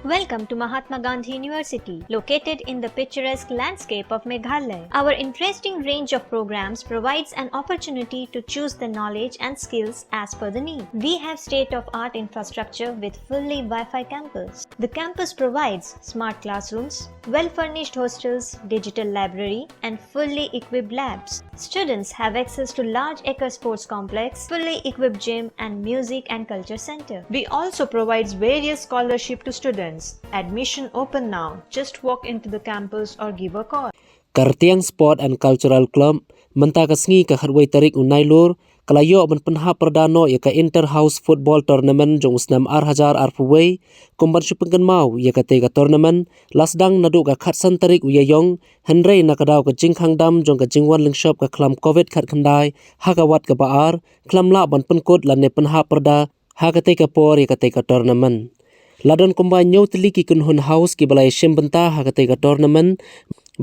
Welcome to Mahatma Gandhi University, located in the picturesque landscape of Meghalaya. Our interesting range of programs provides an opportunity to choose the knowledge and skills as per the need. We have state-of-art infrastructure with fully Wi-Fi campus. The campus provides smart classrooms, well-furnished hostels, digital library, and fully equipped labs. Students have access to large acre sports complex, fully equipped gym, and music and culture center. We also provides various scholarship to students. Admission open now. Just walk into the campus or give a call. Kartiang Sport and Cultural Club menta kasngi ka kharwai tarik unai lur kalayo ban penha perdano ya ka Inter House Football Tournament jong usnam ar puwei kumban supengkan mau ya ka te ka tournament lasdang nadu ka khatsan tarik uyayong henrei nakadaw ka jingkhang dam jong ka jingwan lingshop ka klam covid khat khandai hagawat ka baar klam la ban penkot lanne penha perda ha ka te ka por ya ka te ka tournament ladon kumbai nyotli ki kunhun house ki balai shembenta ha ka te ka tournament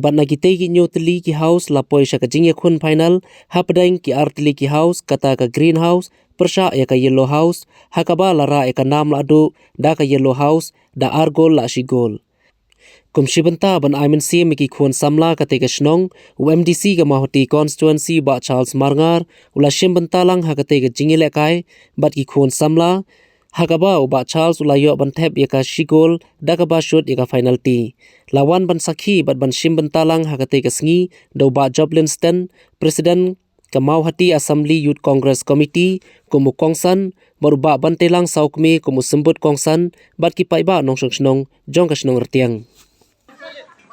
bat na kita ki nyotli ki house la poi sha ka jingya khun final hapdang ki artli ki house kata ka greenhouse persha ya ka yellow house hakaba lara ya ka nam la adu da ka yellow house da argol la shi gol kum shibanta ban aimen sim ki khun samla ka te ka snong UMDC ka mahoti constituency ba Charles Marngar ula shimbanta lang ha ka te ka jingile kai bat ki khun samla Hakaba uba Charles ulayo ban thep ya ka shigol dakaba shot ya ka final ti lawan ban sakhi bat ban shim bentalang hakate ka sngi do ba Joblinston president kamau hati Assembly Youth Congress Committee kumu kongsan baruba ban telang saukme kumu sembut kongsan bat ki paiba nong snong jong ka snong rtiang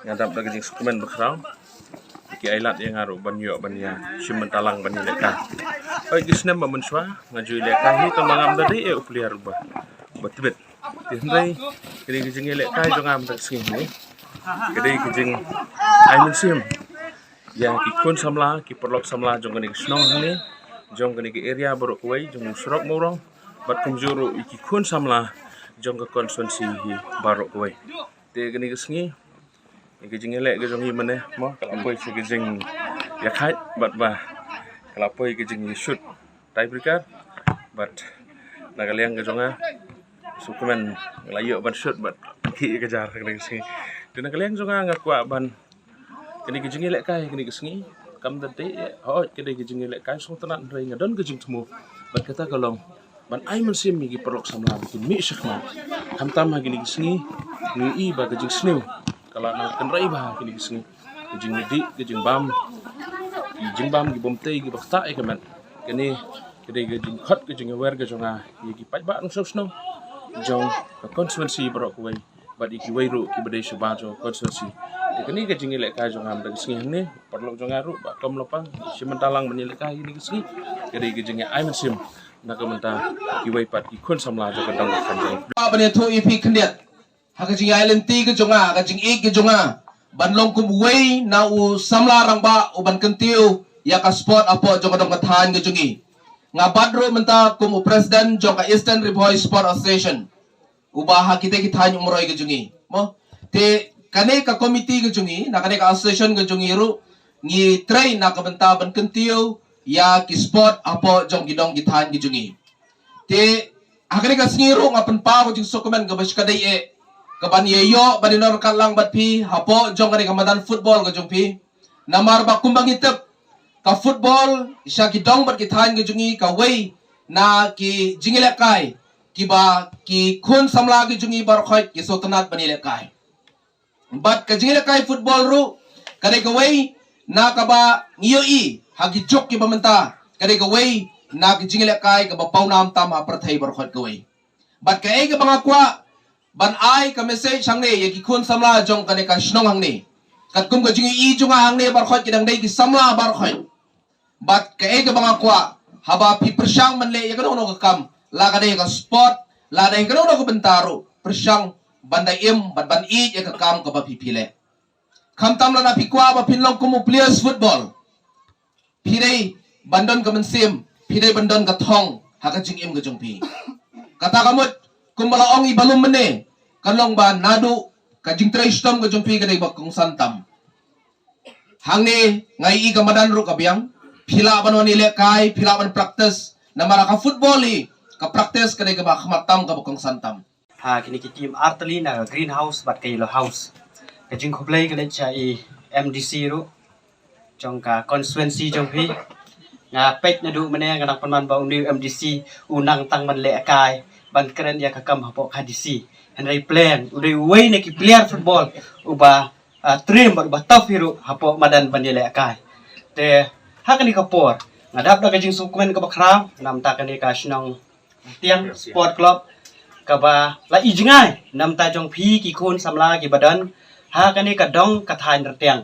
ngadap lagi jing dokumen berkerang ki ailat yang ngaru ban yo ban ya shim bentalang ban leka oi gisnem ba menswa ngaju leka hi to mangam dari e upli haruba batbet tindai kiri gijing leka jong am tak sing ni kiri gijing ai mensim ya ki kun samla ki perlok samla jong kani snong ni jong kani ki area baru kuai jong surok morong bat kumjuru ki kun samla jong ka konstituensi hi baru kuai te kani gisngi gijing elek gijong hi mane mo kalapoi si gijing ya khait bat ba kalapoi gijing shoot tiebreaker bat nagaliang gijonga sukumen layo ban shoot bat ki kejar kene sing din nagaliang jonga ngakwa ban kene gijing elek kai kene gisngi kam date ho kene gijing elek kai song tanan rei ngadon gijing temu bat kata kalong ban ai mensim gi perlok samla bikin mi syakma hamtam ha gini gisngi ni i ba gijing snew kalau nak kenrai bah kini kisni gijing di gijing bam gi bomte gi bakta e kaman kini kede gijing khot gijing wer gajonga gi pai ba nong sno jong constituency bro ko wai bad iki wairu ki bade shabajo constituency kini gijing lek ka jonga am kisni ne perlu jonga ru ba kom lopang simentalang menilek ka ini kisni kede gijing ai mensim nak menta ki wai pat ki khon samla jo kadang kanjang ba bane tho ipi khndiat hakajing island ti ke jonga hakajing ik ke jonga banlong kum wei na u samla rang ba u ban kentiu ya ka sport apo jonga dong kathan ke jongi nga badro menta kum u president jonga Eastern Riboy Sport Association u ba ha kite ki than umroi ke jongi mo te kane ka committee ke jongi na kane ka association ke jongi ru ngi train na ka benta ban kentiu ya ki sport apo jong gidong ki than ke jongi te hakane ka sngiro nga penpa ko jing sokomen ga bas kadai e kaban yeyo badinor kalang bat pi hapo jong kani kamadan football ka jong pi namar ba kumbang itep ka football isya ki dong bat ki than ki jungi ka wei na ki jingile kai ki ba ki khun samla ki jungi bar khoi ki sotanat banile kai bat ka jingile kai football ru kani ka wei na ka ba ngiyo i hagi jok ki bamenta kani ka wei na ki jingile kai ka ba paunam tam ha prathai bar khoi ka wei bat ka e ka banga kwa ban ai ka message hang ne ye ki khun samla jong kane ka snong hang ne kat kum ka jingi i jonga hang ne bar khot ki dang dei ki samla bar khot bat ka e ka banga kwa haba pi persang man le ye ka no ka kam la ka dei ka sport la dei ka no ka bentaro persang banda im bat ban i ye ka kam ka ba pi pile kham tam la na pi kwa ba pinlong kum players football pi dei bandon ka mensim pi dei bandon ka thong ha ka jing im ka jong pi kata kamut kumbala ong ibalum mene kalong ba nadu kajing trestom ka jumpi ka dai bakong santam hangne ngai i kamadan ru kabyang phila ban wani le kai phila ban practice na mara ka football i ka practice ka dai ka ba khamatam ka bakong santam ha kini ki team artali na greenhouse bat ka yellow house ka jing khoblai ka le cha i MDC ro trong ka constituency trong phi nga pek na du mane nga nak panman ba uni MDC unang tang man le kai ban keren ya ka kam hapo ka DC henry plan udah way na ki player football uba trim ba tough hero hapo madan ban le kai te hakani ka por ngadap da ka jing sukumen ka bakra nam ta kani ka shnong tiang sport club ka ba la ijngai nam ta jong phi ki khon samla ki badan ha kani ka dong ka thain tiang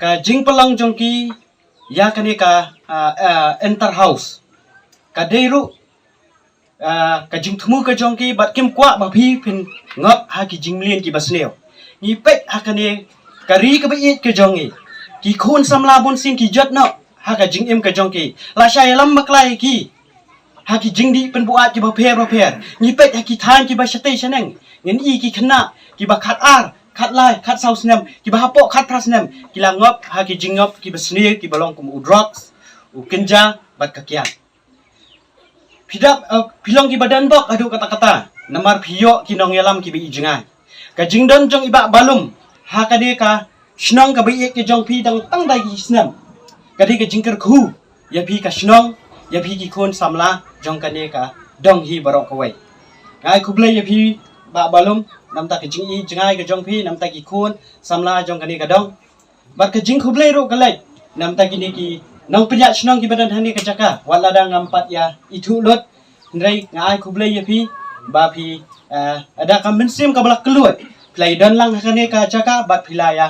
ka jing palang jong ki ya kani ka enter house ka deiru ka jing thumu ka jong ki bat kim kwa ba phi phin ngap ha ki jing lien ki basneo ni pek ha kani ka ri ka ba it ka jong ki khon samla bon sing ki jot no ha ka jing im ka jong ki la shai lam maklai ki ha ki jing di pen buat ki ba pher ni pek ha ki than ki ba shatei shaneng ngen i ki khna ki ba khat ar khat lai khat sau snem ki ba hapo khat pras nem ki la ngop ha ki jing ngop ki ba sneer ki balong kum u drugs u kenja bat ka kian pidap pilong ki badan bok adu kata-kata namar phiyo ki nong yalam ki bi jingai ka jingdon jong iba balum ha ka de ka shnong ka bi ki jong phi dang tang dai ki snem ka de ka jingker khu ya phi ka shnong ya phi ki khon samla jong ka de ka dong hi barok ka wai ngai khuble ya phi ba balum nam ta ki jing i jingai ka jong phi nam ta ki khon samla jong ka ni ka dong bat ka jing khuble ro ka lai nam ta ki ni ki nong penya shnong ki badan hani ka jaka wala da ngampat ya itu lot ndrai ngai khuble ya phi ba phi ada ka mensim ka balak keluat play dan lang ka ni ka jaka bat phila ya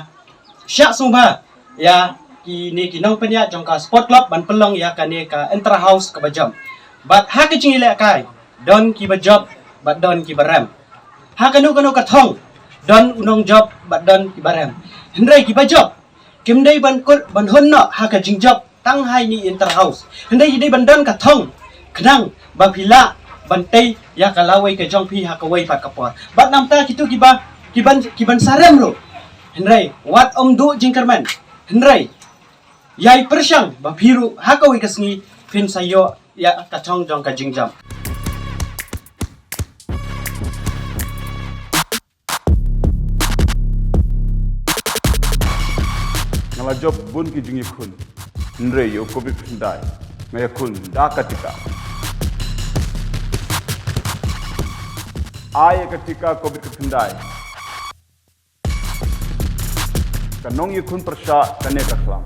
syak sumba ya ki ni ki nong penya jong ka sport club ban pelong ya ka ni ka enter house ka bajam bat ha ka jing ile kai don ki bajab bat don ki baram ha kanu ka thong don unong job bat don ki baram hendrai ki bajab kim dai ban hon no ha ka jing job tang hai ni enter house hendai dai ban don ka thong knang ba phila ban tei ya ka lawai ka jong phi ha ka wai pat ka por bat nam ta kitu ki ban sarem ro hendrai wat om du jingkerman hendrai yai persyang ba phiru ha ka wai ka sngi phin sayo ya ka thong jong ka jing jam ngala job bun ki jingi khun nre yo covid ndai ngaya khun da katika ay katika covid ndai kanong yi khun prasha kane ka khlam